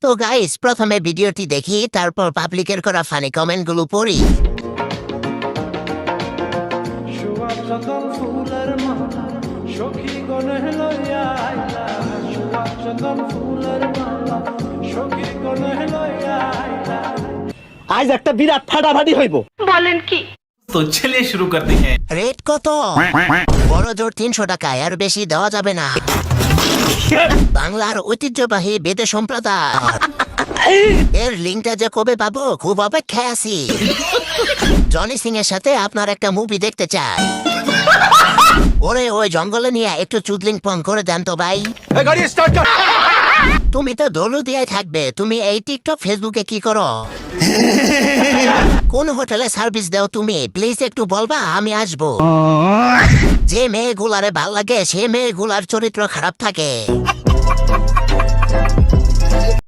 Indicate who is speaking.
Speaker 1: তো গাইস প্রথমে ভিডিওটি দেখি, তারপর পাবলিকের করা ফানি কমেন্টগুলো পড়ি।
Speaker 2: আজ একটা বিরাট ফাটাফাটি হইব।
Speaker 3: বলেন কি?
Speaker 4: तो चलिए शुरू करते हैं।
Speaker 1: রেট কত? বড় জোর 300 টাকা, আর বেশি দেওয়া যাবে না। বাংলার ঐতিহ্যবাহী বেদে সম্প্রদায়, এর লিঙ্কটা যে কবে পাবো খুব অপেক্ষায় আছি। জনি সিং এর সাথে আপনার একটা মুভি দেখতে চাই। ওরে ওই জঙ্গলে নিয়ে একটু চুদলিং পং করে দেন তো ভাই। তুমি তো দলু দিয়ে থাকবে, তুমি এই টিকটক ফেসবুকে কি করো? কোন হোটেলে সার্ভিস দাও তুমি? প্লিজ একটু বলবা, আমি আসবো। যে মেয়েগুলারে ভাল লাগে সে মেয়েগুলার চরিত্র খারাপ থাকে।